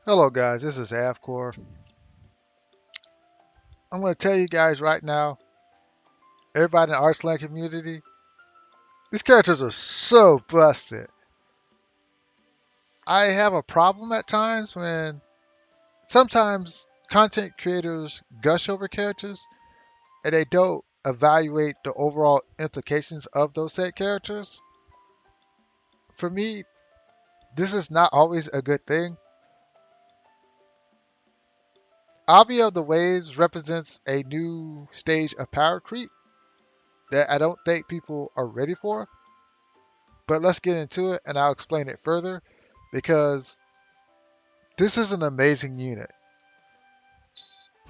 Hello guys, this is Avcoor. I'm going to tell you guys right now, everybody in the Archeland community, these characters are so busted. I have a problem at times when sometimes content creators gush over characters and they don't evaluate the overall implications of those said characters. For me, this is not always a good thing. Avia of the Waves represents a new stage of power creep that I don't think people are ready for. But let's get into it and I'll explain it further because this is an amazing unit.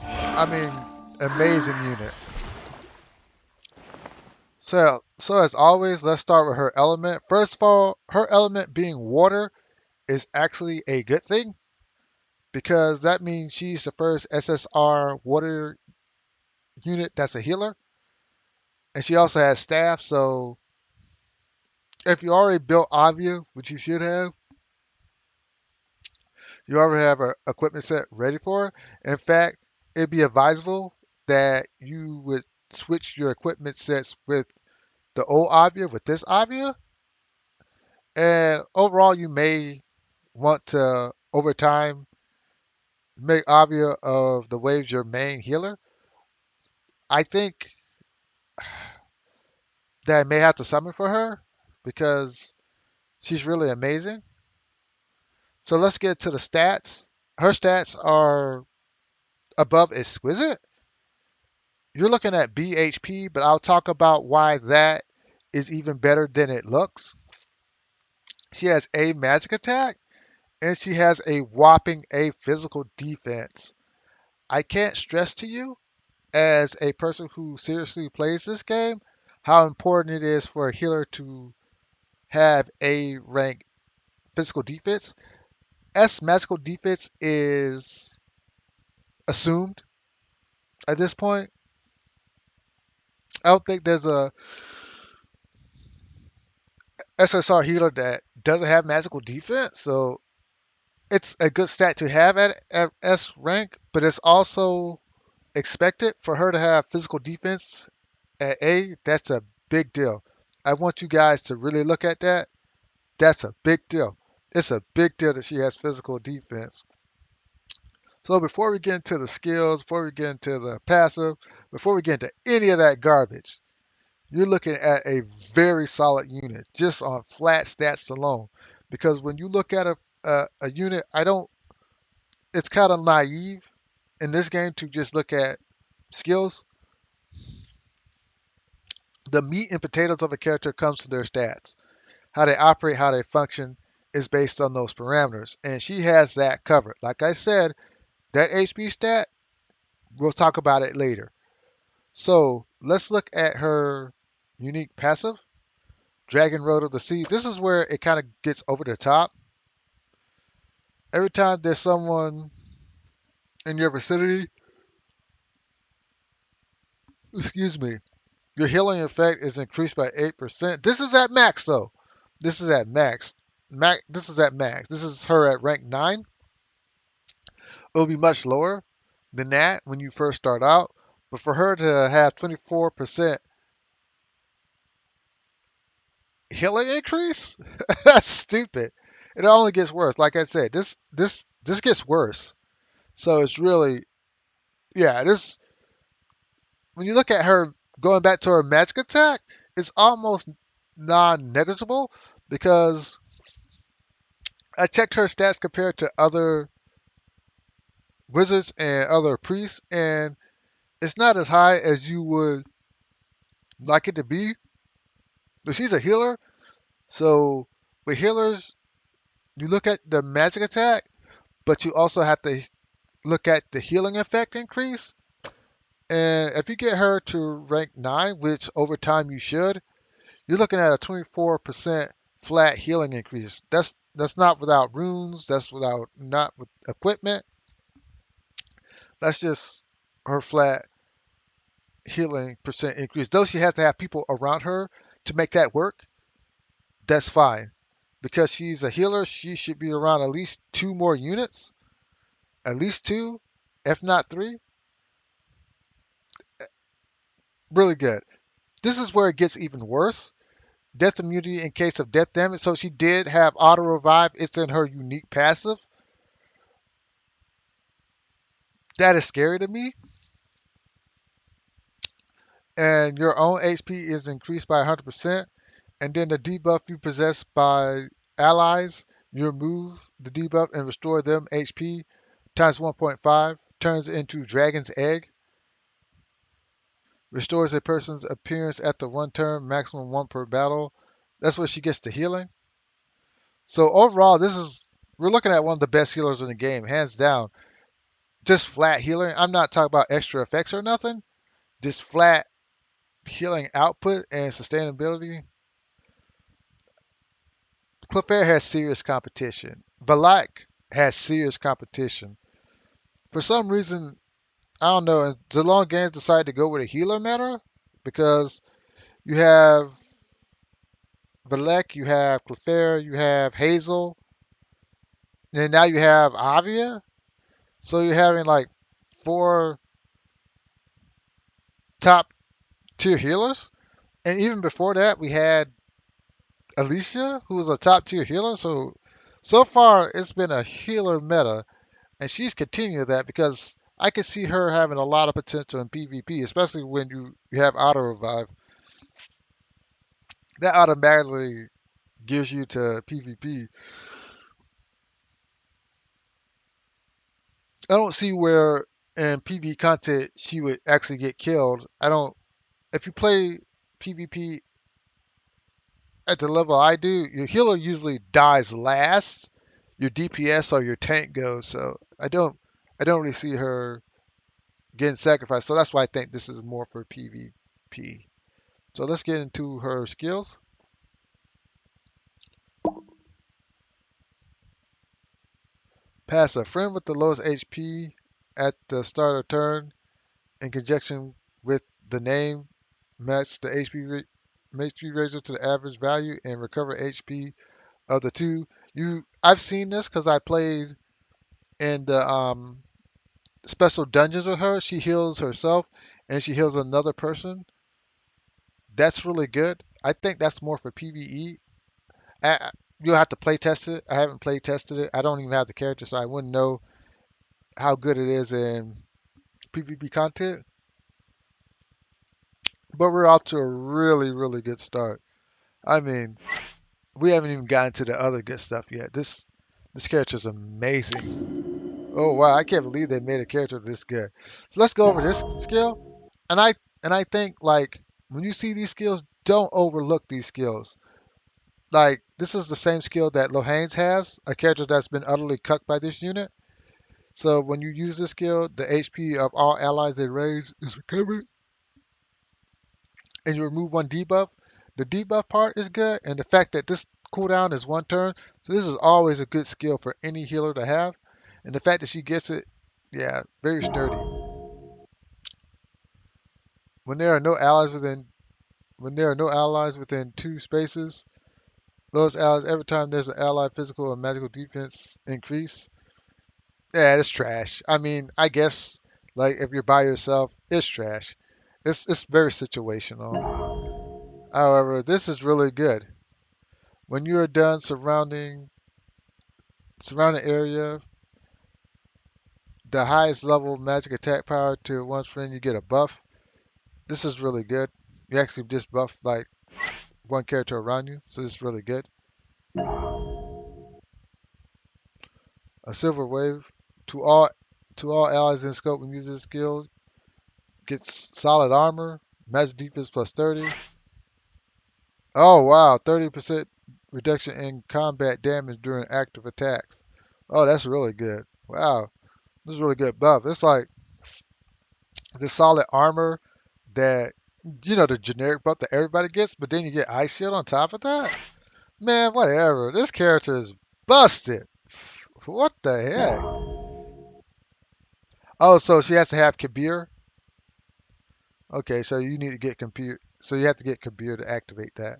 I mean, amazing unit. So as always, let's start with her element. First of all, her element being water is actually a good thing because that means she's the first SSR water unit that's a healer. And she also has staff, so if you already built Avia, which you should have, you already have an equipment set ready for her. In fact, it'd be advisable that you would switch your equipment sets with the old Avia with this Avia. And overall, you may want to, over time, make Avia of the waves your main healer. I think that I may have to summon for her because she's really amazing. So let's get to the stats. Her stats are above exquisite. You're looking at BHP, but I'll talk about why that is even better than it looks. She has a magic attack and she has a whopping a physical defense. I can't stress to you, as a person who seriously plays this game, how important it is for a healer to have a rank physical defense. S magical defense is assumed at this point. I don't think there's a SSR healer that doesn't have magical defense, so it's a good stat to have at S rank, but it's also expected for her to have physical defense at A. That's a big deal. I want you guys to really look at that. That's a big deal. It's a big deal that she has physical defense. So before we get into the skills, before we get into the passive, before we get into any of that garbage, you're looking at a very solid unit just on flat stats alone. Because when you look at a unit, I don't. It's kind of naive in this game to just look at skills. The meat and potatoes of a character comes to their stats. How they operate, how they function is based on those parameters. And she has that covered. Like I said, that HP stat, we'll talk about it later. So let's look at her unique passive, Dragon Road of the Sea. This is where it kind of gets over the top. Every time there's someone in your vicinity, excuse me, your healing effect is increased by 8%. This is at max though. This is at max. This is at max. This is her at rank 9. It'll be much lower than that when you first start out. But for her to have 24% healing increase, that's stupid. It only gets worse. Like I said, this gets worse. So it's really, yeah, this when you look at her going back to her magic attack, it's almost non-negligible because I checked her stats compared to other wizards and other priests, and it's not as high as you would like it to be. But she's a healer, so with healers, you look at the magic attack, but you also have to look at the healing effect increase. And if you get her to rank 9, which over time you should, you're looking at a 24% flat healing increase. That's not without runes, that's without not with equipment. That's just her flat healing percent increase. Though she has to have people around her to make that work, that's fine. Because she's a healer, she should be around at least 2 more units. at least two, if not three. Really good. This is where it gets even worse. Death immunity in case of death damage. So she did have auto revive. It's in her unique passive. That is scary to me. And your own HP is increased by 100%. And then the debuff you possess by allies, you remove the debuff and restore them HP times 1.5. Turns into Dragon's Egg. Restores a person's appearance after one turn, maximum one per battle. That's where she gets the healing. So overall, this is we're looking at one of the best healers in the game, hands down. Just flat healing. I'm not talking about extra effects or nothing. Just flat healing output and sustainability. Clefairy has serious competition. Valak has serious competition. For some reason, I don't know, zlonggames decided to go with a healer meta because you have Valek, you have Clefairy, you have Hazel, and now you have Avia. So you're having like four top tier healers. And even before that, we had Alicia, who was a top tier healer. So far, it's been a healer meta, and she's continued that because I can see her having a lot of potential in PvP, especially when you have auto revive. That automatically gives you to PvP. I don't see where in PvP content she would actually get killed. I don't. If you play PvP at the level I do, your healer usually dies last. Your DPS or your tank goes. So I don't really see her getting sacrificed. So that's why I think this is more for PvP. So let's get into her skills. Pass a friend with the lowest HP at the start of turn in conjunction with the name. Match the HP ratio to the average value and recover HP of the two. I've seen this because I played in the special dungeons with her. She heals herself and she heals another person. That's really good. I think that's more for PvE. You'll have to play test it. I haven't play tested it. I don't even have the character, so I wouldn't know how good it is in PvP content. But we're off to a really, really good start. I mean, we haven't even gotten to the other good stuff yet. This character is amazing. Oh wow, I can't believe they made a character this good. So let's go over this skill. And I think like when you see these skills, don't overlook these skills. Like this is the same skill that Lohane's has, a character that's been utterly cucked by this unit. So when you use this skill, the HP of all allies they raise is recovered, and you remove one debuff. The debuff part is good, and the fact that this cooldown is one turn, so this is always a good skill for any healer to have. And the fact that she gets it, yeah, very sturdy. When there are no allies within when there are no allies within two spaces, those allies every time there's an ally physical or magical defense increase. Yeah, it's trash. I mean, I guess like if you're by yourself, it's trash. It's very situational. However, this is really good. When you are done surrounding area, the highest level magic attack power to one's friend, you get a buff. This is really good. You actually just buff like one character around you, so this is really good. A silver wave to all to all allies in scope when using this skill gets solid armor, magic defense plus 30. Oh wow, 30% reduction in combat damage during active attacks. Oh, that's really good. Wow, this is really good buff. It's like the solid armor that the generic buff that everybody gets, but then you get ice shield on top of that. Man, whatever. This character is busted. What the heck? Oh, so she has to have Kabir. Okay, so you need to get Kabir. So you have to get Kabir to activate that.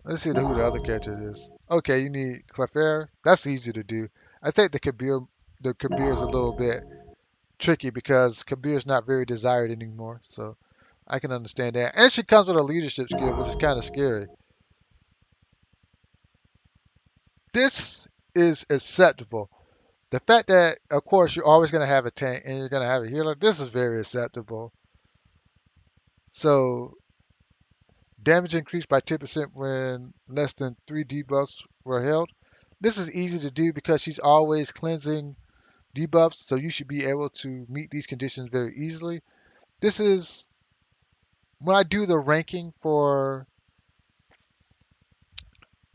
Let's see who the other character is. Okay, you need Clefairy. That's easy to do. I think the Kabir the Kabir is a little bit tricky because Kabir is not very desired anymore. So I can understand that. And she comes with a leadership skill, which is kind of scary. This is acceptable. The fact that, of course, you're always going to have a tank and you're going to have a healer, this is very acceptable. So damage increased by 10% when less than 3 debuffs were held. This is easy to do because she's always cleansing debuffs, so you should be able to meet these conditions very easily. This is when I do the ranking for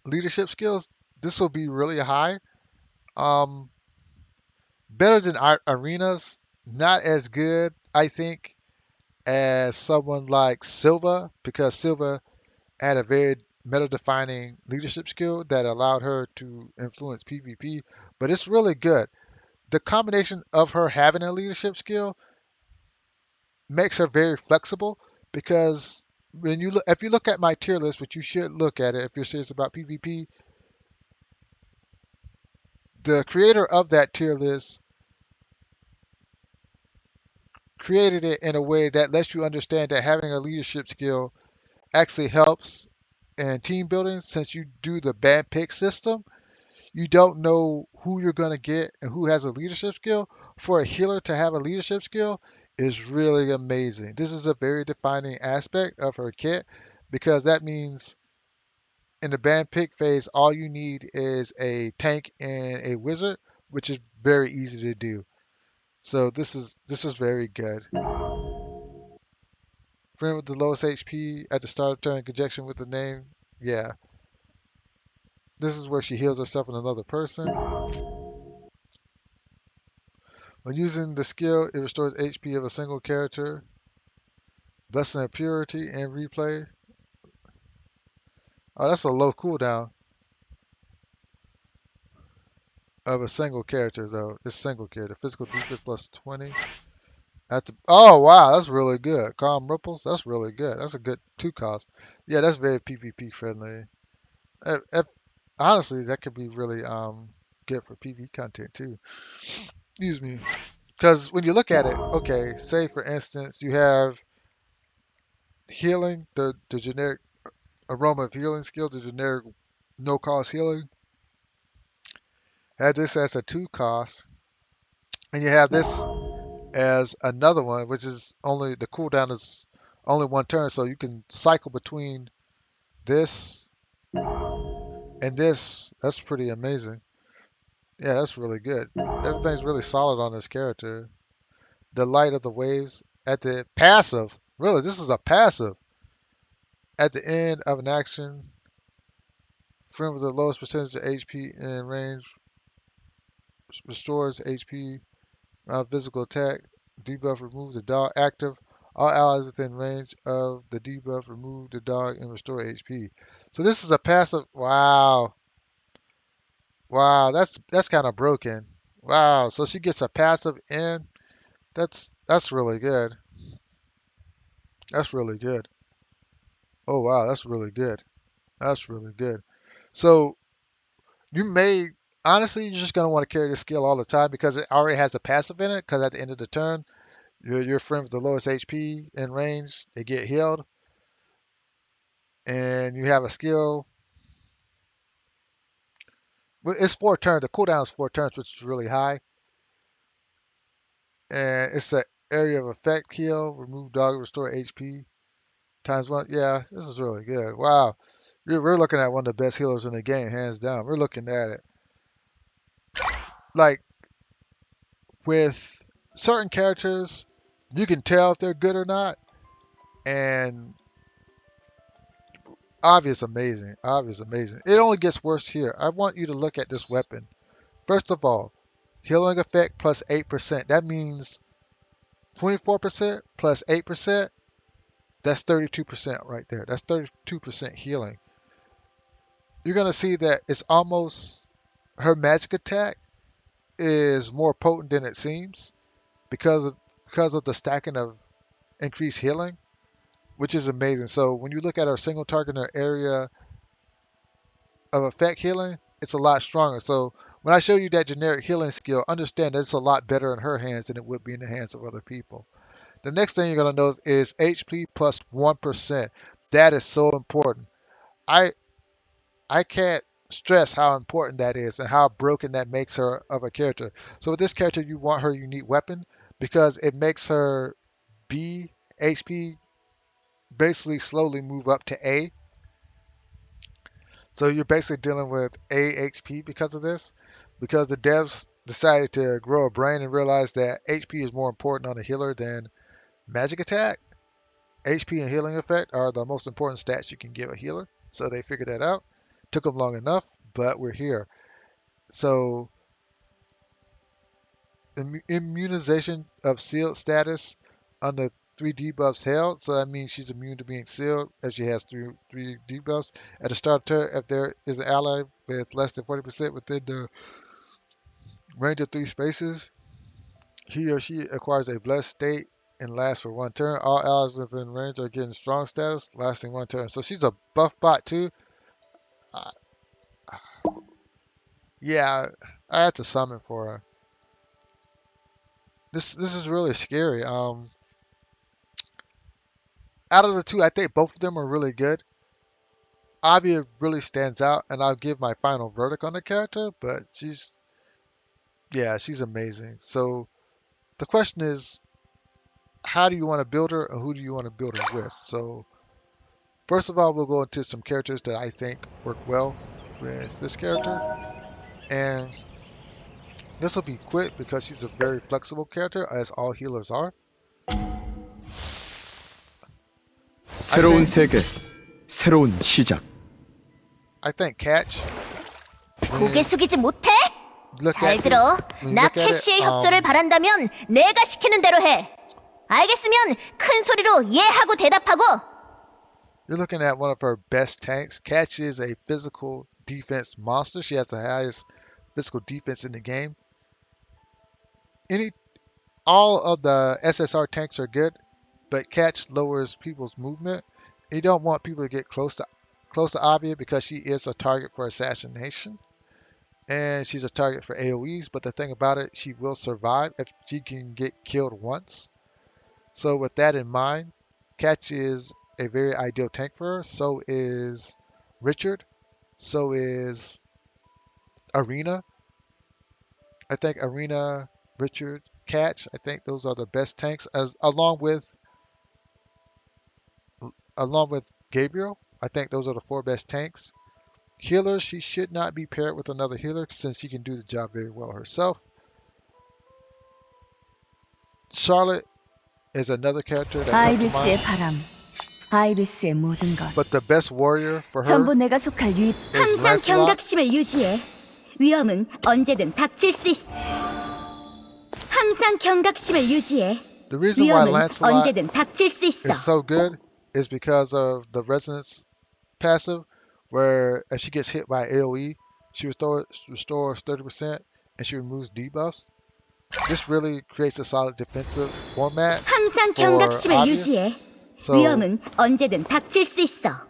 leadership skills, this will be really high. Um, Better than Arenas, not as good, I think, as someone like Silva, because Silva had a very meta-defining leadership skill that allowed her to influence PvP. But it's really good. The combination of her having a leadership skill makes her very flexible because when you look, if you look at my tier list, which you should look at it if you're serious about PvP, the creator of that tier list created it in a way that lets you understand that having a leadership skill actually helps in team building since you do the band pick system. You don't know who you're going to get and who has a leadership skill. For a healer to have a leadership skill is really amazing. This is a very defining aspect of her kit because that means in the band pick phase, all you need is a tank and a wizard, which is very easy to do. So this is very good. Friend with the lowest HP at the start of turn in conjunction with the name. Yeah, this is where she heals herself and another person. When using the skill, it restores HP of a single character. Blessing of Purity and Replay. Oh, that's a low cooldown of a single character, though. It's single character. Physical defense plus 20. Oh, wow, that's really good. Calm Ripples, that's really good. That's a good 2 cost. Yeah, that's very PvP friendly. If, honestly, that could be really good for PvP content, too. Excuse me. Because when you look at it, okay, say for instance, you have healing, the generic aroma of healing skill, the generic no cost healing. Have this as a 2 cost, and you have this as another one, which is only the cooldown is only 1 turn, so you can cycle between this and this. That's pretty amazing. Yeah, that's really good. Everything's really solid on this character. The light of the waves at the passive. Really, this is a passive. At the end of an action, friend with the lowest percentage of HP in range restores HP physical attack. Debuff remove the dog active. All allies within range of the debuff remove the dog and restore HP. So this is a passive. Wow, wow, that's kind of broken. Wow, so she gets a passive in. That's really good. That's really good. Oh wow, that's really good. That's really good. So you may honestly you're just gonna want to carry this skill all the time because it already has a passive in it. Because at the end of the turn, your friend with the lowest HP in range, they get healed, and you have a skill. Well, it's 4 turns. The cooldown is 4 turns, which is really high, and it's an area of effect heal, remove dog, restore HP times 1. Yeah, this is really good. Wow, we're looking at one of the best healers in the game, hands down. We're looking at it like with certain characters, you can tell if they're good or not, and obvious amazing, obvious amazing. It only gets worse here. I want you to look at this weapon. First of all, healing effect plus 8%. That means 24% plus 8%. That's 32% right there. That's 32% healing. You're gonna see that it's almost her magic attack is more potent than it seems because of the stacking of increased healing, which is amazing. So when you look at our single target in our area of effect healing, it's a lot stronger. So when I show you that generic healing skill, understand that it's a lot better in her hands than it would be in the hands of other people. The next thing you're going to notice is HP plus 1%. That is so important. I I can't stress how important that is and how broken that makes her of a character. So with this character, you want her unique weapon because it makes her B HP basically slowly move up to A. So you're basically dealing with A HP because of this, because the devs decided to grow a brain and realize that HP is more important on a healer than magic attack. HP and healing effect are the most important stats you can give a healer. So they figured that out. Took them long enough, but we're here. So immunization of sealed status under 3 debuffs held. So that means she's immune to being sealed if she has three debuffs. At the start of turn, if there is an ally with less than 40% within the range of 3 spaces, he or she acquires a blessed state and lasts for 1 turn. All allies within range are getting strong status, lasting 1 turn. So she's a buff bot too. Uh, yeah, I had to summon for her. This is really scary. Out of the two, I think both of them are really good. Avia really stands out, and I'll give my final verdict on the character, but she's amazing. So the question is, how do you want to build her, and who do you want to build her with? So first of all, we'll go into some characters that I think work well with this character, and this will be quick because she's a very flexible character, as all healers are. I 새로운 think 세계, 새로운 시작. I think Catch. 고개 When 숙이지 못해? look 잘 at it, 들어. when you 나 look at it, 캐시의 협조를 바란다면 내가 시키는 대로 해. 알겠으면 큰 소리로 예 하고 대답하고. you're looking at one of her best tanks. Catch is a physical defense monster. She has the highest physical defense in the game. Any all of the SSR tanks are good, but Catch lowers people's movement. You don't want people to get close to Avia because she is a target for assassination and she's a target for AoEs. But the thing about it, she will survive if she can get killed once. So with that in mind, Catch is a very ideal tank for her. So is Richard. So is Arena. I think Arena, Richard, Catch. I think those are the best tanks, as along with Gabriel. I think those are the 4 best tanks. Healers, she should not be paired with another healer since she can do the job very well herself. Charlotte is another character that comes to 아이리스의 mind, 바람, 아이리스의 모든 것. but the best warrior for her 전부 내가 속할 유입. is 항상 Lancelot. 경각심을 유지해. 위험은 언제든 닥칠 수 있어. 항상 경각심을 유지해. The reason why 위험은 Lancelot 언제든 닥칠 수 있어. is so good is because of the resonance passive, where if she gets hit by AoE, she restores 30% and she removes debuffs. This really creates a solid defensive format 항상 for 경각심을 Avia. 유지해. So 위험은 언제든 닥칠 수 있어.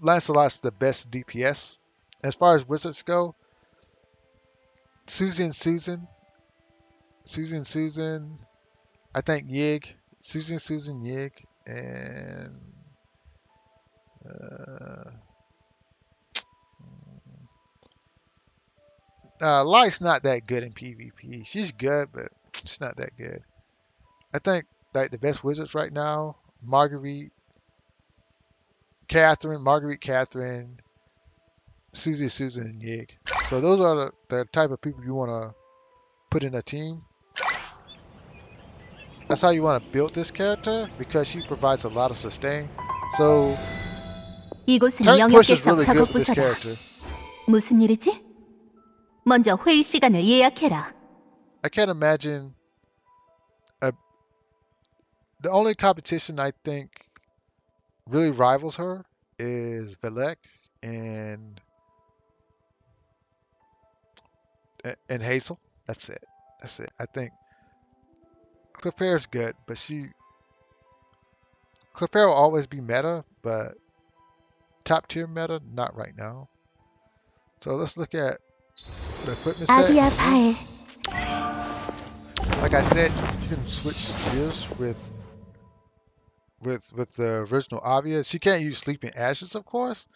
Lancelot's the best DPS. As far as wizards go, Susan, I think Yig, Susan, Yig, and Light's not that good in PvP. She's good, but she's not that good. I think like the best wizards right now, Marguerite, Catherine, Susan, and Yig. So those are the type of people you want to put in a team. That's how you want to build this character because she provides a lot of sustain. So 이곳은 tank push is 영역개척 really good for this 작업부서다. character. 무슨 일이지? 먼저 회의 시간을 예약해라. I can't imagine the only competition I think really rivals her is Velek and and Hazel. That's it. I think Clefaire's good, but Clefaire will always be meta, but top tier meta, not right now. So let's look at the equipment set Avia and 파일. moves. Like I said, you can switch gears with the original Avia. She can't use Sleeping Ashes, of course,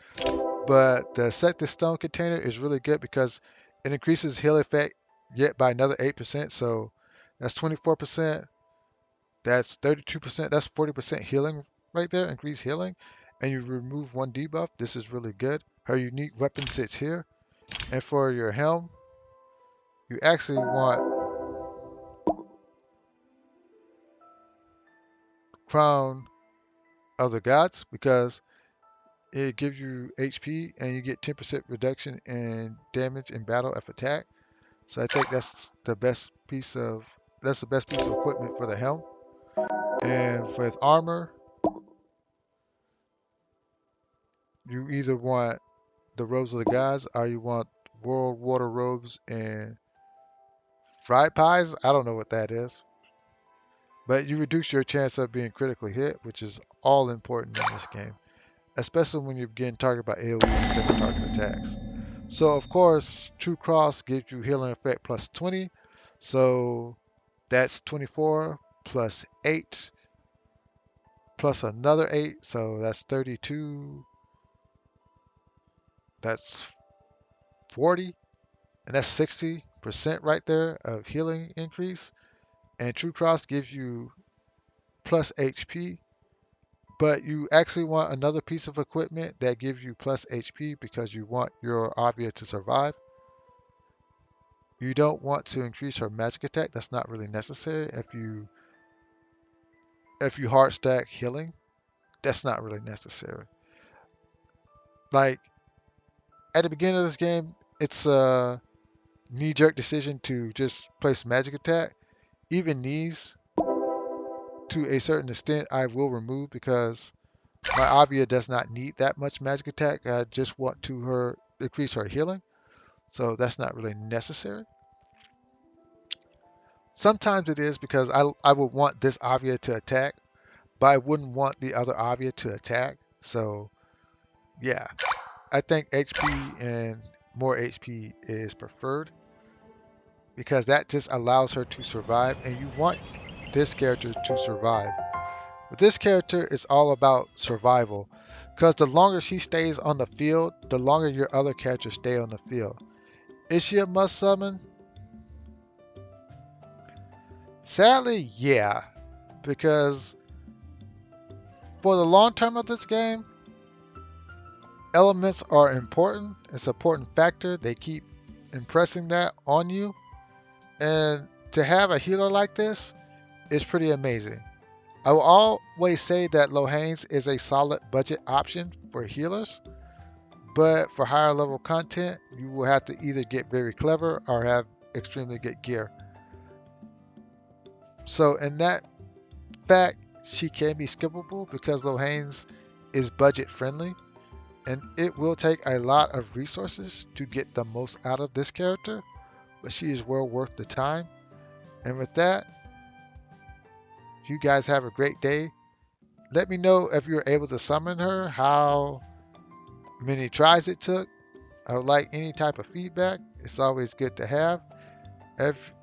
but the Set the Stone container is really good because it increases heal effect yet by another 8%. So that's 24%. That's 32%. That's 40% healing right there, increased healing. And you remove one debuff. This is really good. Her unique weapon sits here. And for your helm, you actually want Crown of the Gods because it gives you HP and you get 10% reduction in damage in battle if attack. So I think that's the best piece of equipment for the helm. And with armor, you either want the robes of the gods or you want world water robes and fried pies. I don't know what that is. But you reduce your chance of being critically hit, which is all important in this game, especially when you're getting targeted by AoE instead of target attacks. So of course, True Cross gives you healing effect plus 20. So that's 24 plus 8 plus another 8. So that's 32. That's 40. And that's 60% right there of healing increase. And True Cross gives you plus HP. But you actually want another piece of equipment that gives you plus HP because you want your Avia to survive. You don't want to increase her magic attack. That's not really necessary. If you hard stack healing, that's not really necessary. Like at the beginning of this game, it's a knee-jerk decision to just place magic attack. Even these, to a certain extent, I will remove because my Avia does not need that much magic attack. I just want to increase her healing, so that's not really necessary. Sometimes it is because I would want this Avia to attack, but I wouldn't want the other Avia to attack. So yeah, I think HP and more HP is preferred because that just allows her to survive, and you want this character to survive. With this character, it's all about survival because the longer she stays on the field, the longer your other characters stay on the field. Is she a must summon? Sadly, yeah, because for the long term of this game, elements are important. It's an important factor. They keep impressing that on you. And to have a healer like this is pretty amazing. I will always say that Lohane's is a solid budget option for healers, but for higher level content, you will have to either get very clever or have extremely good gear. So in that fact, she can be skippable because Lohane's is budget friendly, and it will take a lot of resources to get the most out of this character, but she is well worth the time. And with that, you guys have a great day. Let me know if you're able to summon her, how many tries it took. I would like any type of feedback. It's always good to have. If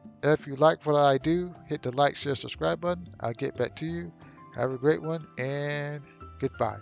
you like what I do, hit the like, share, subscribe button. I'll get back to you. Have a great one and goodbye.